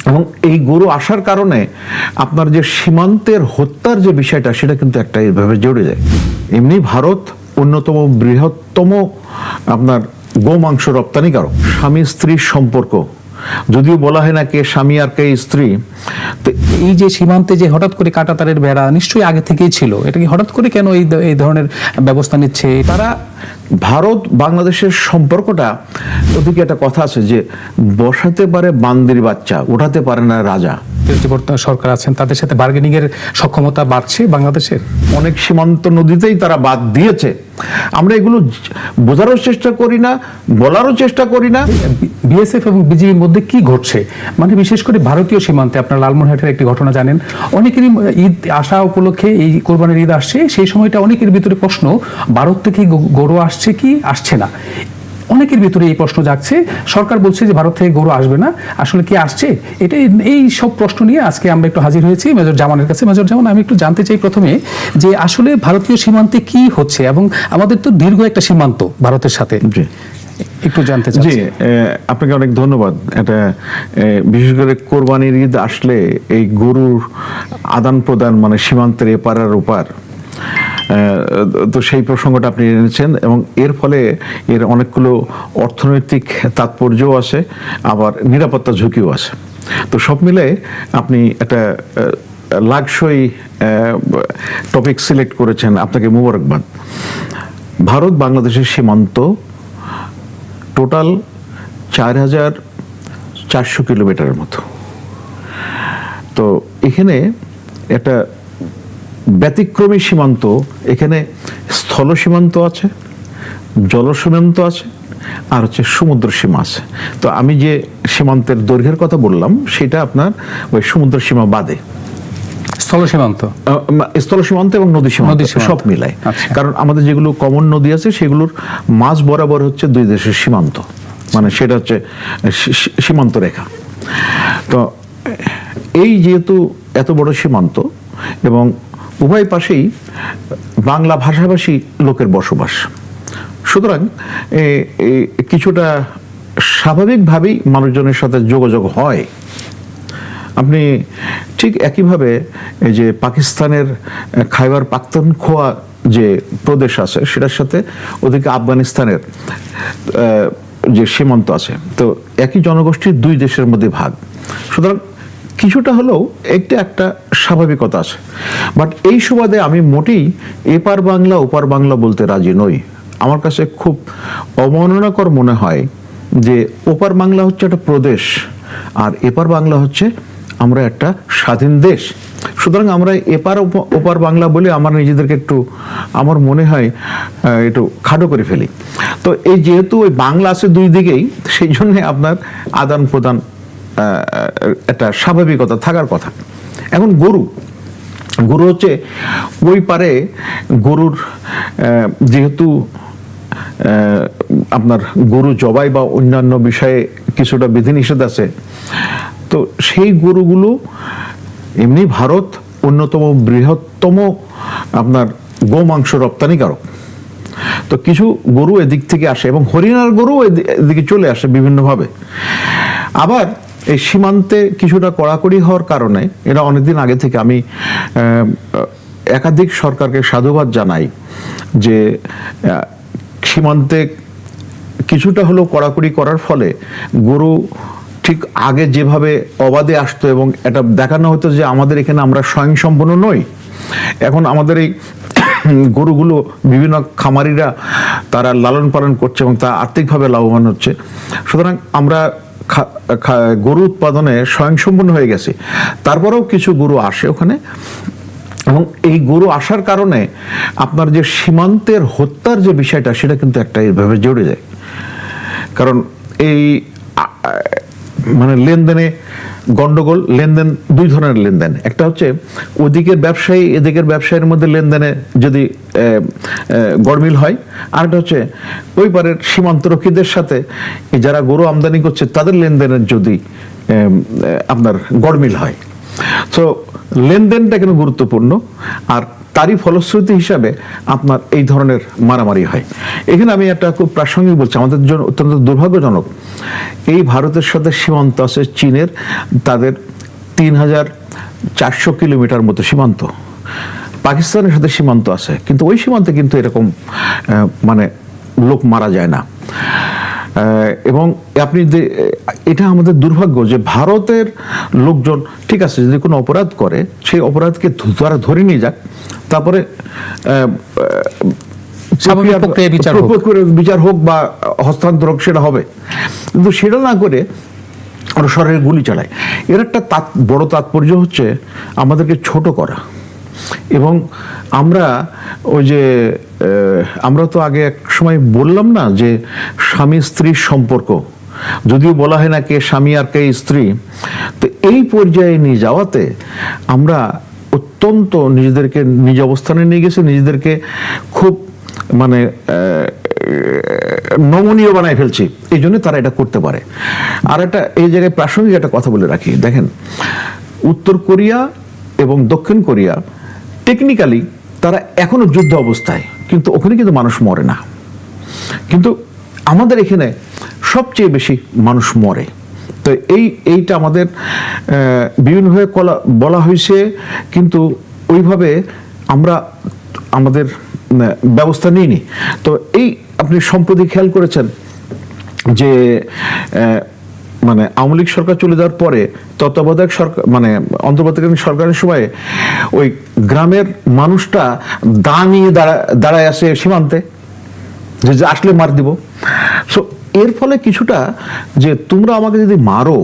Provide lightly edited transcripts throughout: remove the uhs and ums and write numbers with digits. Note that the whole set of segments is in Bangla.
এবং এই গরু আসার কারণে আপনার যে সীমান্তের হত্যার যে বিষয়টা সেটা কিন্তু একটা এইভাবে জড়ে যায়। এমনি ভারত অন্যতম বৃহত্তম আপনার গোমাংস রপ্তানিকারক। স্বামী স্ত্রীর সম্পর্ক, যদিও বলা হয় না কে স্বামী আর কে স্ত্রী, তো এই যে সীমান্তে যে হঠাৎ করে কাঁটাতারের বেড়া নিশ্চয়ই আগে থেকেই ছিল, এটা কি হঠাৎ করে কেন এই ধরনের ব্যবস্থা নিচ্ছে তারা? ভারত বাংলাদেশের সম্পর্কটা, ওদিকে একটা কথা আছে যে বসাতে পারে বান্দির বাচ্চা, ওঠাতে পারে না রাজা। যে বর্তমান সরকার আছেন তাদের সাথে বার্গেনিং এর সক্ষমতা বাড়ছে বাংলাদেশের। অনেক সীমান্ত নদীতেই তারা বাদ দিয়েছে। আমরা এগুলো বোঝারও চেষ্টা করি না, বলারও চেষ্টা করি না। বিএসএফ এবং বিজিবির মধ্যে কি ঘটছে, মানে বিশেষ করে ভারতীয় সীমান্তে আপনার লালমনিরহাটের একটি ঘটনা জানেন, অনেকেরই ঈদ আসা উপলক্ষে, এই কোরবানির ঈদ আসছে, সেই সময়টা অনেকের ভিতরে প্রশ্ন, ভারত থেকে গরু আসছে কি আসছে না, অনেকের ভিতরে এই প্রশ্ন জাগছে। সরকার বলছে যে ভারত থেকে গরু আসবে না, আসলে কি আসছে? এই সব প্রশ্ন নিয়ে আজকে আমরা একটু হাজির হয়েছি মেজর জামানের কাছে। মেজর জামান, আমি একটু জানতে চাই প্রথমে যে আসলে ভারতীয় সীমান্তে কি হচ্ছে, এবং আমাদের তো দীর্ঘ একটা সীমান্ত ভারতের সাথে, একটু জানতে চাই। জি, আপনাকে অনেক ধন্যবাদ। এটা বিশেষ করে কোরবানির ঈদ আসলে এই গরুর আদান প্রদান, মানে সীমান্তের এপার আর ওপার, তো সেই প্রসঙ্গটা আপনি এনেছেন, এবং এর ফলে এর অনেকগুলো অর্থনৈতিক তাৎপর্যও আছে, আবার নিরাপত্তা ঝুঁকিও আছে। তো সব মিলে আপনি একটা লাগসই টপিক সিলেক্ট করেছেন, আপনাকে মোবারকবাদ। ভারত বাংলাদেশের সীমান্ত টোটাল ৪,৪০০ কিলোমিটারের মতো। তো এখানে একটা ব্যতিক্রমী সীমান্ত, এখানে স্থল সীমান্ত আছে, জল সীমান্ত আছে, আর হচ্ছে সমুদ্র সীমা আছে। তো আমি যে সীমান্তের দৈর্ঘ্যের কথা বললাম সেটা আপনার ওই সমুদ্র সীমা বাদে, স্থল সীমান্ত এবং নদী সীমান্ত সব মিলায়। কারণ আমাদের যেগুলো কমন নদী আছে সেগুলোর মাঝ বরাবর হচ্ছে দুই দেশের সীমান্ত, মানে সেটা হচ্ছে সীমান্ত রেখা। তো এই যেহেতু এত বড় সীমান্ত এবং উভয় পাশেই বাংলা ভাষাভাষী লোকের বসবাস, সুতরাং কিছুটা স্বাভাবিকভাবেই মানুষজনের সাথে যোগাযোগ হয়। আপনি ঠিক একইভাবে এই যে পাকিস্তানের খাইবার পাখতুনখোয়া যে প্রদেশ আছে সেটার সাথে ওদিকে আফগানিস্তানের যে সীমান্ত আছে, তো একই জনগোষ্ঠীর দুই দেশের মধ্যে ভাগ, সুতরাং কিছুটা হলেও একটা স্বাভাবিকতা আছে। বাট এই সুবাদে আমি মোটেই এপার বাংলা ওপার বাংলা বলতে রাজি নই। আমার কাছে খুব অবমাননাকর মনে হয় যে ওপার বাংলা হচ্ছে একটা প্রদেশ আর এপার বাংলা হচ্ছে আমরা একটা স্বাধীন দেশ। সুতরাং আমরা এপার ওপার বাংলা বলে আমার নিজেদেরকে একটু, আমার মনে হয় একটু খাটো করে ফেলি। তো এই যেহেতু ওই বাংলা আছে দুই দিকেই, সেই জন্য আপনার আদান প্রদান একটা স্বাভাবিকতা থাকার কথা। এখন গরু হচ্ছে ওই পারে, গরুর যেহেতু আপনার গরু জবাই বা অন্যান্য বিষয়ে কিছুটা বিধিনিষেধ আছে, তো সেই গরুগুলো এমনি ভারত অন্যতম বৃহত্তম আপনার গোমাংস রপ্তানিকারক। তো কিছু গরু এদিক থেকে আসে এবং হরিয়ানার গরু এদিকে চলে আসে বিভিন্নভাবে। আবার এই সীমান্তে কিছুটা কড়াকড়ি হওয়ার কারণে, এটা অনেকদিন আগে থেকে আমি একাধিক সরকারকে সাধুবাদ জানাই যে সীমান্তে কিছুটা হলেও কড়াকড়ি করার ফলে গরু ঠিক আগে যেভাবে অবাধে আসতো এবং এটা দেখানো হতো যে আমাদের এখানে আমরা স্বয়ংসম্পূর্ণ নই, এখন আমাদের এই গরুগুলো বিভিন্ন খামারিরা তারা লালন পালন করছে এবং তা আর্থিকভাবে লাভবান হচ্ছে। সুতরাং আমরা গরু উৎপাদনে স্বয়ংসম্পূর্ণ হয়ে গেছে। তারপরেও কিছু গরু আসে ওখানে, এবং এই গরু আসার কারণে আপনার যে সীমান্তের হত্যার যে বিষয়টা সেটা কিন্তু একটা এইভাবে জড়ে যায়। কারণ এই মানে লেনদেনে গন্ডগোল, লেনদেন দুই ধরনের লেনদেন, একটা হচ্ছে ওদিকের ব্যবসায়ী এদিকের ব্যবসায়ীর মধ্যে লেনদেনে যদি গড়মিল হয়, আর একটা হচ্ছে ওই পারের সীমান্তরক্ষীদের সাথে যারা গরু আমদানি করছে তাদের লেনদেনের যদি আপনার গড়মিল হয়। তো লেনদেনটা কেন গুরুত্বপূর্ণ, আর তারই ফলশ্রুতি হিসাবে আপনার এই ধরনের মারামারি হয়। এখানে আমি একটা খুব প্রাসঙ্গিক বলছি, আমাদের জন্য অত্যন্ত দুর্ভাগ্যজনক, এই ভারতের সাথে সীমান্ত আছে চীনের, তাদের ৩,৪০০ কিলোমিটার মতো সীমান্ত। পাকিস্তানের সাথে সীমান্ত আছে, কিন্তু ওই সীমান্তে কিন্তু এরকম মানে লোক মারা যায় না। এবং আপনি এটা আমাদের দুর্ভাগ্য যে ভারতের লোকজন ঠিক আছে যদি কোনো অপরাধ করে সেই অপরাধকে তারা ধরে নিয়ে যাক, তারপরে বিচার হোক বা হস্তান্তর হোক, সেটা হবে। কিন্তু সেটা না করে ওরা সরকারের গুলি চালায়। এর একটা বড় তাৎপর্য হচ্ছে আমাদেরকে ছোট করা। এবং আমরা ওই যে আমরা তো আগে এক সময় বললাম না যে স্বামী স্ত্রীর সম্পর্ক, যদিও বলা হয় না কে স্বামী আর কে স্ত্রী, তো এই পর্যায়ে নিয়ে যাওয়াতে আমরা অত্যন্ত নিজেদেরকে নিজ অবস্থানে নিয়ে গেছে, নিজেদেরকে খুব মানে নমনীয় বানায় ফেলছি, এই জন্য তারা এটা করতে পারে। আর একটা এই জায়গায় প্রাসঙ্গিক একটা কথা বলে রাখি, দেখেন উত্তর কোরিয়া এবং দক্ষিণ কোরিয়া টেকনিক্যালি তারা এখনো যুদ্ধ অবস্থায়, কিন্তু ওখানে কিন্তু মানুষ মরে না। কিন্তু আমাদের এখানে সবচেয়ে বেশি মানুষ মরে। তো এইটা আমাদের বিভিন্নভাবে বলা হয়েছে, কিন্তু ওইভাবে আমরা আমাদের ব্যবস্থা নিইনি। তো এই আপনি সম্প্রতি খেয়াল করেছেন যে মানে আওয়ামী লীগ সরকার চলে যাওয়ার পরে তত্ত্বাবধায়ক সরকার মানে অন্তর্বর্তীকালীন সরকারের সময় ওই গ্রামের মানুষটা দা নিয়ে দাঁড়ায় আসে সীমান্তে, যে আসলে মার দিব। সো এর ফলে কিছুটা যে তোমরা আমাকে যদি মারো,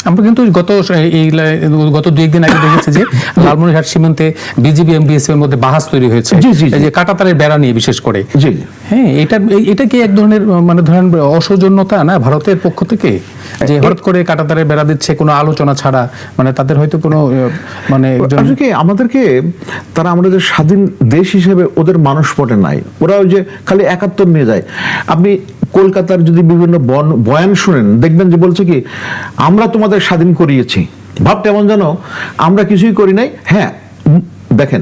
আমরা কিন্তু গত 2-1 দিন আগে দেখেছি যে লালমনিরহাট সীমান্তে বিজিবি এমবিএসএফ এর মধ্যে বাহাস তৈরি হয়েছে, এই যে কাঁটাতারের বেড়া নিয়ে বিশেষ করে। হ্যাঁ, এটা কি এক ধরনের মানে ধরেন অসৌজন্যতা না ভারতের পক্ষ থেকে, যে হঠাৎ করে কাঁটাতারের বেড়া দিচ্ছে কোনো আলোচনা ছাড়া? মানে তাদের হয়তো কোনো মানে আমাদেরকে তারা আমাদের স্বাধীন দেশ হিসেবে ওদের মানুষ পটে নাই, ওরা ওই যে খালি ৭১ নিয়ে যায়। আপনি কলকাতার যদি বিভিন্ন বয়ান শুনেন, দেখবেন যে বলছে কি আমরা তোমাদের স্বাধীন করিয়েছি, ভাবটা এমন যেন আমরা কিছুই করি নাই। হ্যাঁ, দেখেন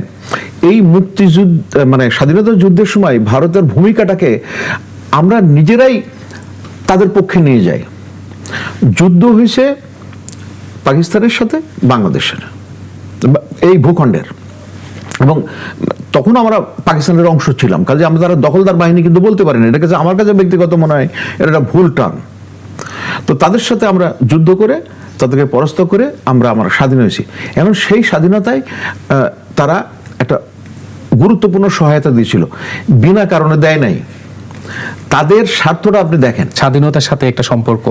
এই মুক্তিযুদ্ধ মানে স্বাধীনতা যুদ্ধের সময় ভারতের ভূমিকাটাকে আমরা নিজেরাই তাদের পক্ষে নিয়ে যাই। যুদ্ধ হয়েছে পাকিস্তানের সাথে বাংলাদেশের এই ভূখণ্ডের, এবং তখন আমরা পাকিস্তানের অংশ ছিলাম, কাজে আমরা তারা দখলদার বাহিনী কিন্তু বলতে পারি না। এটা কাছে আমার কাছে ব্যক্তিগত মনে হয় এটা একটা ভুল টার্ম। তো তাদের সাথে আমরা যুদ্ধ করে তাদেরকে পরাস্ত করে আমরা স্বাধীন হয়েছি। এখন সেই স্বাধীনতায় তারা একটা গুরুত্বপূর্ণ সহায়তা দিয়েছিল, বিনা কারণে দেয় নাই। তাদের স্বার্থটা আপনি দেখেন, স্বাধীনতার সাথে একটা সম্পর্ক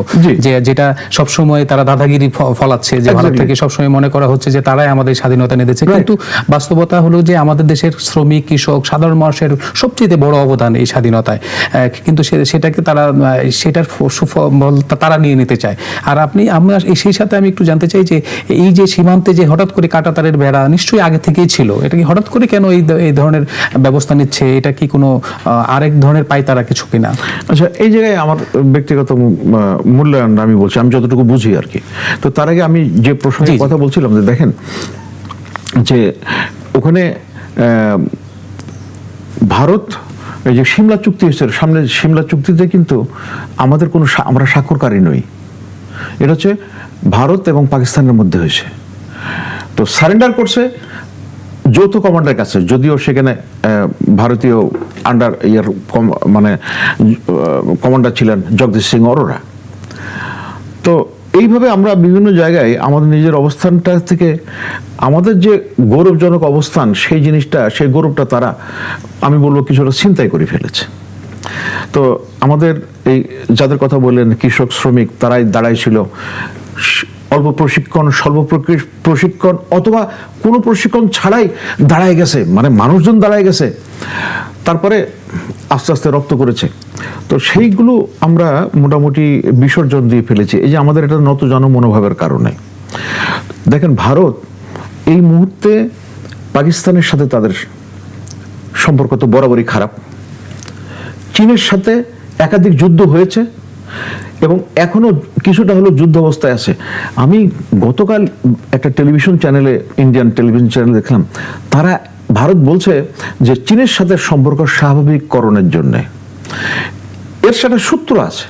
যেটা সবসময় তারা দাদাগিরি ফলাচ্ছে, যে ভারত থেকে সবসময় মনে করা হচ্ছে যে তারাই আমাদের স্বাধীনতা নিয়ে দিচ্ছে। কিন্তু বাস্তবতা হলো যে আমাদের দেশের শ্রমিক, কৃষক, সাধারণ মানুষের সবচেয়ে বড় অবদান এই স্বাধীনতায়, কিন্তু সেটাকে সেটার সুফল তারা নিয়ে নিতে চায়। আর আমরা সেই সাথে আমি একটু জানতে চাই যে এই যে সীমান্তে যে হঠাৎ করে কাঁটাতারের বেড়া নিশ্চয়ই আগে থেকেই ছিল, এটা কি হঠাৎ করে কেন এই ধরনের ব্যবস্থা নিচ্ছে? এটা কি কোনো আরেক ধরনের পায়তারা কিছু কিনা? আচ্ছা, এই জায়গায় আমার ব্যক্তিগত মূল্যায়ন আমি বলছি, আমি যতটুকু বুঝি আর কি। তো তার আগে আমি যে প্রসঙ্গের কথা বলছিলাম যে দেখেন যে ওখানে ভারত এই যে সিমলা চুক্তি হয়েছে, সামনে সিমলা চুক্তিতে কিন্তু আমাদের কোনো আমরা স্বাক্ষরকারী নই। এটা হচ্ছে ভারত এবং পাকিস্তানের মধ্যে হয়েছে। তো সারেন্ডার করছে যৌথ কমান্ডারের কাছে, যদিও সেখানে ভারতীয় আন্ডার মানে কমান্ডার ছিলেন জগদীশ সিং অরোরা। তো এইভাবে আমরা বিভিন্ন জায়গায় আমাদের নিজের অবস্থানটা থেকে আমাদের যে গৌরবজনক অবস্থান, সেই জিনিসটা, সেই গৌরবটা তারা আমি বলবো কিছুটা ছিনতাই করে ফেলেছে। তো আমাদের এই যাদের কথা বললেন কৃষক, শ্রমিক, তারাই দাঁড়াইছিল অল্প প্রশিক্ষণ, স্বল্প প্রশিক্ষণ অথবা কোনো প্রশিক্ষণ ছাড়াই দাঁড়ায় গেছে, মানে মানুষজন দাঁড়ায় গেছে, তারপরে আস্তে আস্তে রক্ত করেছে। তো সেইগুলো আমরা মোটামুটি বিসর্জন দিয়ে ফেলেছি, এই যে আমাদের এটা নত জনমনোভাবের কারণে। দেখেন ভারত এই মুহূর্তে পাকিস্তানের সাথে তাদের সম্পর্ক তো বরাবরই খারাপ, চীনের সাথে একাধিক যুদ্ধ হয়েছে এবং এখনো কিছুটা হলো যুদ্ধ অবস্থায় আছে। আমি গতকাল একটা টেলিভিশন চ্যানেলে, ইন্ডিয়ান টেলিভিশন চ্যানেলে দেখলাম, তারা ভারত বলছে যে চীনের সাথে সম্পর্ক স্বাভাবিককরণের জন্য এর সাথে সূত্র আছে।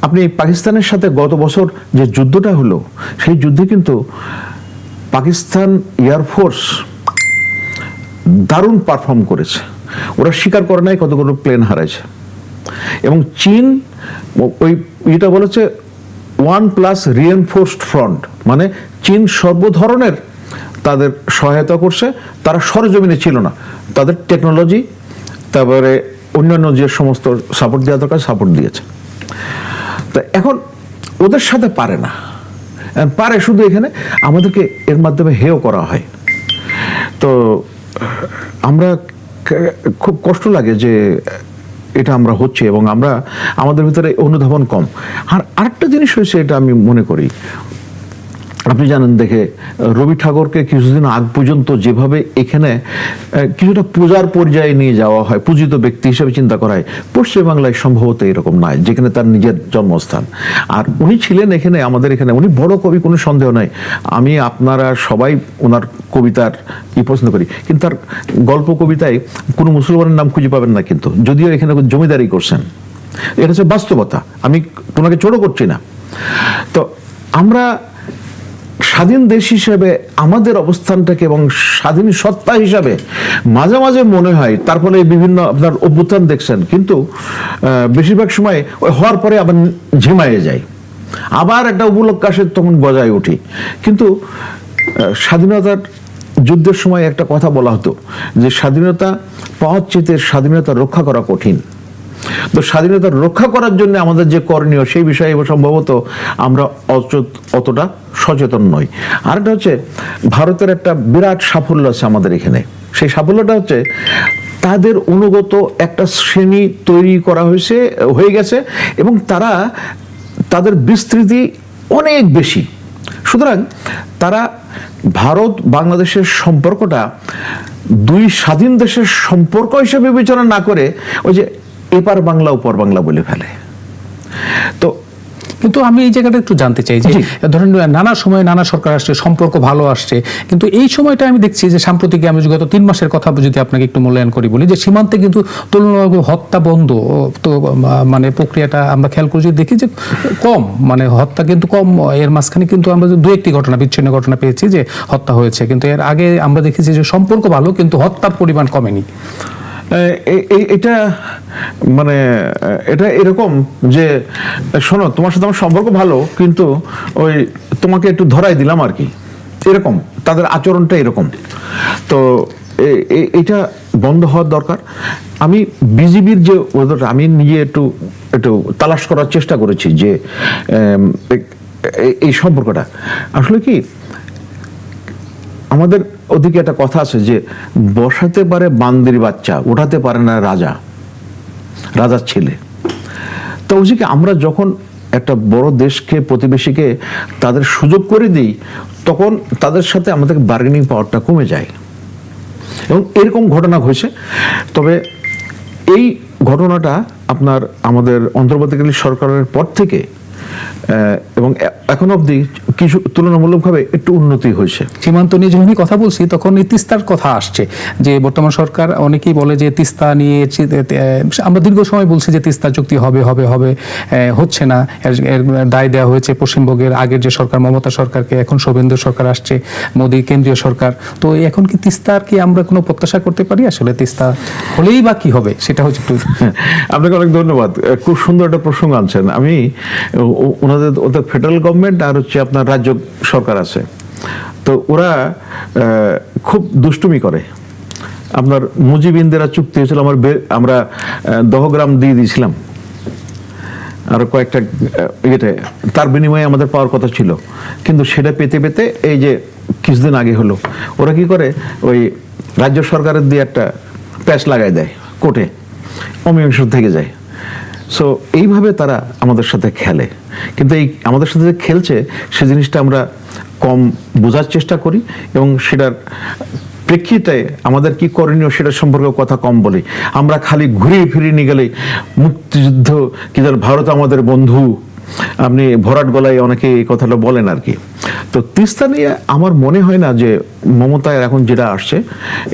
আপনি পাকিস্তানের সাথে গত বছর যে যুদ্ধটা হলো, সেই যুদ্ধে কিন্তু পাকিস্তান এয়ারফোর্স দারুণ পারফর্ম করেছে। ওরা স্বীকার করে নাই কতগুলো প্লেন হারাইছে। এবং চীন ওই এটা বলেছে 1+ রিএনফোর্সড ফ্রন্ট, মানে চীন সর্বধরনের তাদের সহায়তা করছে। তারা সরজমিনে ছিল না, তাদের টেকনোলজি তারপরে অন্যান্য যে সমস্ত সাপোর্ট দেওয়া দরকার সাপোর্ট দিয়েছে। তো এখন ওদের সাথে পারে না, পারে শুধু এখানে আমাদেরকে এর মাধ্যমে হেয় করা হয়। তো আমরা খুব কষ্ট লাগে যে এটা আমরা হচ্ছে, এবং আমরা আমাদের ভিতরে অনুধাবন কম। আর আরেকটা জিনিস হয়েছে, এটা আমি মনে করি, আপনি জানেন দেখে রবি ঠাকুরকে কিছুদিন আগ পর্যন্ত যেভাবে এখানে কিছুটা পূজার পর্যায়ে নিয়ে যাওয়া হয়, পূজিত ব্যক্তি হিসেবে চিন্তা করা হয়, পশ্চিমবাংলায় সম্ভবত এরকম নয়, যেখানে তার নিজের জন্মস্থান। আর উনি ছিলেন এখানে, আমাদের এখানে উনি বড় কবি, কোনো সন্দেহ নাই। আমি আপনারা সবাই ওনার কবিতার পছন্দ করি, কিন্তু তার গল্প কবিতায় কোনো মুসলমানের নাম খুঁজে পাবেন না, কিন্তু যদিও এখানে জমিদারি করছেন। এটা হচ্ছে বাস্তবতা, আমি তোমাকে ছোট করছি না। তো আমরা স্বাধীন দেশ হিসেবে আমাদের অবস্থানটাকে এবং স্বাধীন সত্তা হিসাবে মাঝে মাঝে মনে হয়, তার ফলে বিভিন্ন আপনার অভ্যুত্থান দেখছেন, কিন্তু বেশিরভাগ সময় ওই হওয়ার পরে আবার ঝিমায়ে যায়, আবার একটা উপলক্ষ আসে, তখন গজায় উঠি। কিন্তু স্বাধীনতার যুদ্ধের সময় একটা কথা বলা হতো যে স্বাধীনতা পাওয়ার চেয়ে স্বাধীনতা রক্ষা করা কঠিন। তো স্বাধীনতা রক্ষা করার জন্য আমাদের যে করণীয়, সেই বিষয়ে সম্ভবত আমরা অতটা সচেতন নই। আরেকটা হচ্ছে, ভারতের একটা বিরাট সাফল্য আছে আমাদের এখানে। সেই সাফল্যটা হচ্ছে তাদের অনুগত একটা শ্রেণী তৈরি করা হয়ে গেছে, এবং তাদের বিস্তৃতি অনেক বেশি। সুতরাং তারা ভারত বাংলাদেশের সম্পর্কটা দুই স্বাধীন দেশের সম্পর্ক হিসেবে বিবেচনা না করে ওই যে এপার বাংলা ওপার বাংলা বলে ফেলে। তো কিন্তু আমি এই জায়গাটা একটু জানতে চাই যে ধরেন নানা সময় নানা সরকার আসছে, সম্পর্ক ভালো আসছে, কিন্তু এই সময়টা আমি দেখছি যে সাম্প্রতিক আমি গত 3 মাসের কথা যদি আপনাকে একটু মূল্যায়ন করি বলি, যে সীমান্তে কিন্তু তুলনামূলক হত্যা বন্ধ, তো মানে প্রক্রিয়াটা আমরা খেয়াল করে যদি দেখি যে কম, মানে হত্যা কিন্তু কম। এর মাঝখানে কিন্তু আমরা 2-1টি ঘটনা, বিচ্ছিন্ন ঘটনা পেয়েছি যে হত্যা হয়েছে, কিন্তু এর আগে আমরা দেখেছি যে সম্পর্ক ভালো কিন্তু হত্যার পরিমাণ কমেনি। এটা মানে এটা এরকম যে শোনো, তোমার সাথে আমার সম্পর্ক ভালো, কিন্তু ওই তোমাকে একটু ধরাই দিলাম আর কি, এরকম তাদের আচরণটা এরকম। তো এটা বন্ধ হওয়ার দরকার। আমি বিজিবির যে আমি নিজে একটু তালাশ করার চেষ্টা করেছি যে এই সম্পর্কটা আসলে কি, আমাদের ওদিকে একটা কথা আছে যে বসাতে পারে বান্দির বাচ্চা, ওঠাতে পারে না রাজার ছেলে। তো ওই যে আমরা যখন একটা বড় দেশকে, প্রতিবেশীকে তাদের সুযোগ করে দিই, তখন তাদের সাথে আমাদের বার্গেনিং পাওয়ারটা কমে যায়, এবং এরকম ঘটনা হয়েছে। তবে এই ঘটনাটা আপনার আমাদের অন্তর্বর্তীকালীন সরকারের পর থেকে এবং এখন অবধি কিছু তুলনামূলকভাবে একটু উন্নতি হয়েছে। সীমান্ত নিয়ে যখন কথা বলছি, তখন তিস্তার কথা আসছে যে বর্তমান সরকার অনেকেই বলে যে তিস্তা নিয়ে আমরা দীর্ঘ সময় বলছি যে তিস্তা চুক্তি হবে হবে হবে, হচ্ছে না। এর দায় দেওয়া হয়েছে পশ্চিমবঙ্গের আগের যে সরকার, মমতা সরকারকে, এখন শুভেন্দু সরকার আসছে, মোদী কেন্দ্রীয় সরকার। তো এখন কি তিস্তার কি আমরা কোনো প্রত্যাশা করতে পারি? আসলে তিস্তা হলেই বা কি হবে, সেটা হচ্ছে একটু। আপনাকে অনেক ধন্যবাদ, খুব সুন্দর একটা প্রসঙ্গ আনছেন। আমি ওদের ফেডারেল গভর্নমেন্ট আর হচ্ছে আপনার রাজ্য সরকার আছে, তো ওরা খুব দুষ্টুমি করে। আপনার মুজিব ইন্দিরা চুক্তি হয়েছিল, আমরা দহগ্রাম দিয়ে দিয়েছিলাম, আর কয়েকটা ইয়েতে, তার বিনিময়ে আমাদের পাওয়ার কথা ছিল, কিন্তু সেটা পেতে পেতে এই যে কিছুদিন আগে হলো, ওরা কি করে ওই রাজ্য সরকারের দিয়ে একটা প্যাচ লাগাই দেয় কোর্টে, অমীমাংস থেকে যায়। সো এইভাবে তারা আমাদের সাথে খেলে, কিন্তু এই আমাদের সাথে যে খেলছে সে জিনিসটা আমরা কম বোঝার চেষ্টা করি, এবং সেটার প্রেক্ষিতে আমাদের কি করণীয় সেটা সম্পর্কে কথা কম বলি। আমরা খালি ঘুরিয়ে ফিরিয়ে নিয়ে গেলে মুক্তিযুদ্ধ কি, ভারত আমাদের বন্ধু, আপনি ভরাট গলায় অনেকে এই কথাটা বলেন আর কি। তো তিস্তা নিয়ে আমার মনে হয় না যে মমতার এখন যেটা আসছে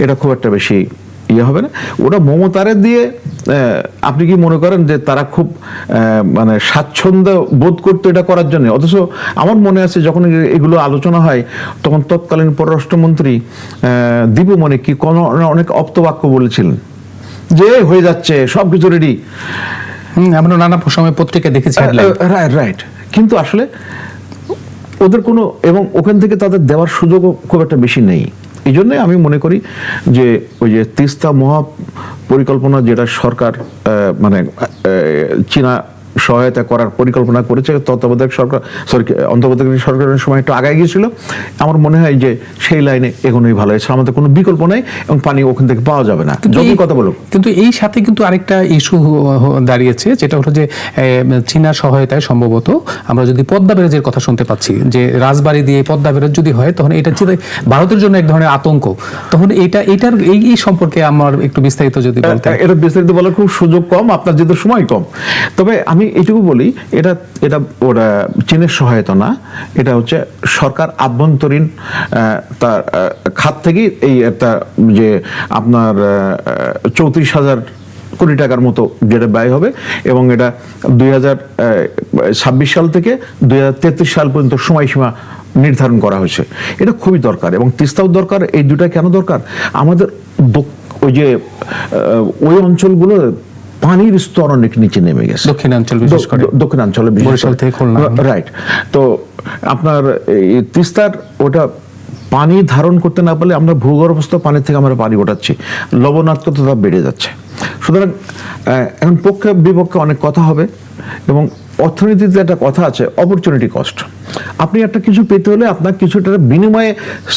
এটা খুব একটা বেশি ইয়ে হবে না। ওটা মমতারে দিয়ে আপনি কি মনে করেন যে তারা খুব মানে স্বাচ্ছন্দ্য বোধ করতো এটা করার জন্য? অথচ আমার মনে আছে যখন এগুলো আলোচনা হয় তখন তৎকালীন পররাষ্ট্রমন্ত্রী দীপুমণি কি কোন অনেক অপ্তবাক্য বলেছিলেন যে হয়ে যাচ্ছে সবকিছু রেডি। আমরা নানা সময় পত্রিকা দেখেছি। রাইট, কিন্তু আসলে ওদের কোনো, এবং ওখান থেকে তাদের দেওয়ার সুযোগও খুব একটা বেশি নেই। এই জন্যই আমি মনে করি যে ওই যে তিস্তা মহা পরিকল্পনা যেটা সরকার মানে চীনা সহায়তা করার পরিকল্পনা করেছে, তত্ত্বাবধায়ক সরকার অন্তর্বর্তীকালীন সরকারের সময় একটু আগায় গিয়েছিল। আমার মনে হয় যে সেই লাইনে এগোনোই ভালো হয়েছে, আমাদের কোনো বিকল্প নেই এবং পানি ওখান থেকে পাওয়া যাবে না যতই কথা বলুক। কিন্তু এই সাথে কিন্তু আরেকটা ইস্যু দাঁড়িয়েছে, যেটা হলো যে চীনা সহায়তায় সম্ভবত আমরা যদি পদ্মা ব্যারেজের কথা শুনতে পাচ্ছি, যে রাজবাড়ী দিয়ে পদ্মা ব্যারেজ যদি হয় তখন এটা ভারতের জন্য এক ধরনের আতঙ্ক। তখন এটার এই সম্পর্কে আমার একটু বিস্তারিত যদি বলতেন। এটা বিস্তারিত বলার খুব সুযোগ কম, আপনার যেহেতু সময় কম, তবে আমি এটুকু বলি, এটা ওরা চীনের সহায়তা না, এটা হচ্ছে সরকার আভ্যন্তরীণ তার খাত থেকে এই একটা যে আপনার 34,000 কোটি টাকার মতো যেটা ব্যয় হবে, এবং এটা 2026 সাল থেকে 2033 সাল পর্যন্ত সময়সীমা নির্ধারণ করা হয়েছে। এটা খুবই দরকার, এবং তিস্তাও দরকার। এই দুটা কেন দরকার? আমাদের ওই যে ওই অঞ্চলগুলো পানির স্তর অনেক নিচে নেমে গেছে, দক্ষিণাঞ্চল বিশেষ করে, দক্ষিণাঞ্চলে বরিশাল থেকে খুলনা। রাইট। তো আপনার এই তিস্তার ওটা পানি ধারণ করতে না পারলে আমরা ভূগর্ভস্থ পানি থেকে আমরা পানি ওঠাচ্ছি, লবণাক্ততা বেড়ে যাচ্ছে। সুতরাং এখন পক্ষে বিপক্ষে অনেক কথা হবে, এবং অর্থনীতিতে একটা কথা আছে অপরচুনিটি কস্ট। আপনি একটা কিছু পেতে হলে আপনার কিছুটা বিনিময়ে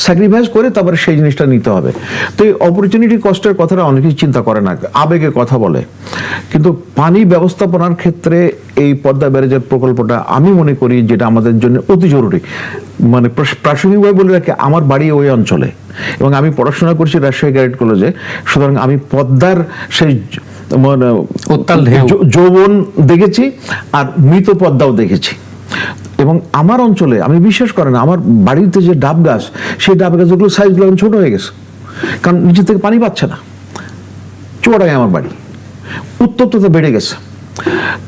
স্যাক্রিফাইস করে তারপরে সেই জিনিসটা নিতে হবে। তো এই অপরচুনিটি কস্টের কথাটা অনেকেই চিন্তা করে না, আবেগে কথা বলে। কিন্তু পানি ব্যবস্থাপনার ক্ষেত্রে এই পদ্মা ব্যারেজের প্রকল্পটা আমি মনে করি যেটা আমাদের জন্য অতি জরুরি। মানে প্রাসঙ্গিকভাবে বলে রাখি, আমার বাড়ি ওই অঞ্চলে এবং আমি পড়াশোনা করছি রাজশাহী ক্যাডেট কলেজে। সুতরাং আমি পদ্মার সেই যৌবন দেখেছি আর মৃত পদ্মাও দেখেছি। এবং আমার অঞ্চলে আমি বিশ্বাস করেন, আমার বাড়িতে যে ডাব গাছ, সেই ডাব গাছগুলো সাইজগুলো ছোট হয়ে গেছে, কারণ নিচে থেকে পানি পাচ্ছে না। চোরাই আমার বাড়ি, উত্তপ্ততা বেড়ে গেছে।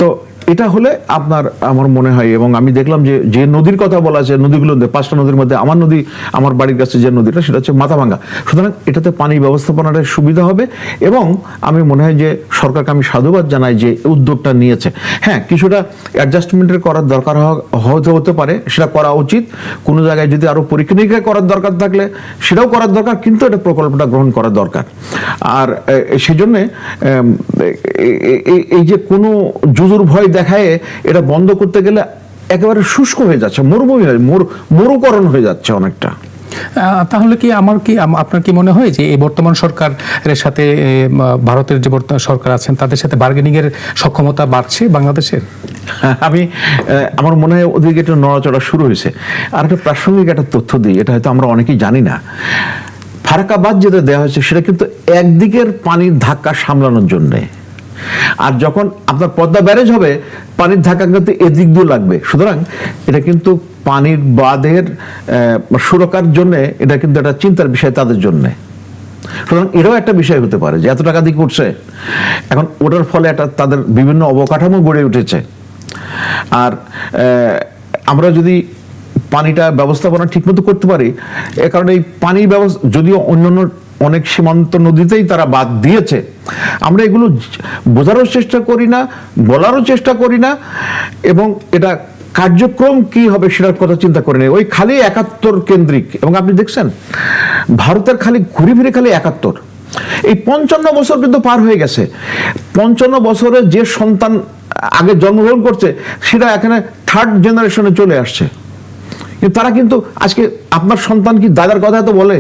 তো এটা হলে আপনার আমার মনে হয়, এবং আমি দেখলাম যে নদীর কথা বলা আছে, নদীগুলো 5টা নদীর মধ্যে আমার নদী, আমার বাড়ির কাছে যে নদীটা, সেটা হচ্ছে মাথাভাঙ্গা। সুতরাং এটাতে পানি ব্যবস্থাপনার সুবিধা হবে, এবং আমি মনে হয় যে সরকারকে আমি সাধুবাদ জানাই যে উদ্যোগটা নিয়েছে। হ্যাঁ, কিছুটা অ্যাডজাস্টমেন্টের করার দরকার হতে পারে, সেটা করা উচিত। কোনো জায়গায় যদি আরো পরীক্ষা নিরীক্ষা করার দরকার থাকলে সেটাও করার দরকার, কিন্তু এটা প্রকল্পটা গ্রহণ করা দরকার। আর সেই জন্যে এই যে কোনো জুজুর ভয় দেখায় এটা বন্ধ করতে গেলে একেবারে শুষ্ক হয়ে যাচ্ছে, মরুভূমি মরুকরণ হয়ে যাচ্ছে অনেকটা। তাহলে কি আপনার কি মনে হয় যে এই বর্তমান সরকারের সাথে ভারতের যে বর্তমান সরকার আছেন তাদের সাথে বার্গেনিং এর সক্ষমতা বাড়ছে বাংলাদেশের? আমার মনে হয় ওদিকে একটা নড়াচড়া শুরু হয়েছে। আর একটা প্রাসঙ্গিক একটা তথ্য দিই, এটা হয়তো আমরা অনেকেই জানি না। ফারাক্কাবাদ যেটা দেওয়া হয়েছে সেটা কিন্তু একদিকের পানির ধাক্কা সামলানোর জন্যে, আর যখন আপনার পদ্মা ব্যারেজ হবে পানির ধাক্কা কিন্তু এদিক দিয়ে লাগবে। সুতরাং এটা কিন্তু পানির বাঁধের সুরক্ষার জন্য এটা কিন্তু একটা চিন্তার বিষয় তাদের জন্য। সুতরাং এটাও একটা বিষয় হতে পারে যে এত টাকা দিয়ে করছে, এখন ওটার ফলে একটা তাদের বিভিন্ন অবকাঠামো গড়ে উঠেছে। আর আমরা যদি পানিটা ব্যবস্থাপনা ঠিকমতো করতে পারি, এ কারণে এই পানি ব্যবস্থা যদিও অন্যান্য অনেক সীমান্ত নদীতেই তারা বাদ দিয়েছে, আমরা এগুলো বোঝারও চেষ্টা করি না, বলারও চেষ্টা করি না, এবং এটা কার্যক্রম কি হবে সেটার কথা চিন্তা করে নেই। ওই খালি 71 কেন্দ্রিক, এবং আপনি দেখছেন ভারতের খালি ঘুরে ফিরে খালি 71। এই 55 বছর কিন্তু পার হয়ে গেছে। 55 বছরে যে সন্তান আগে জন্মগ্রহণ করছে সেটা এখানে 3rd জেনারেশনে চলে আসছে। তারা কিন্তু আজকে আপনার সন্তান কি দাদার কথা তো বলে?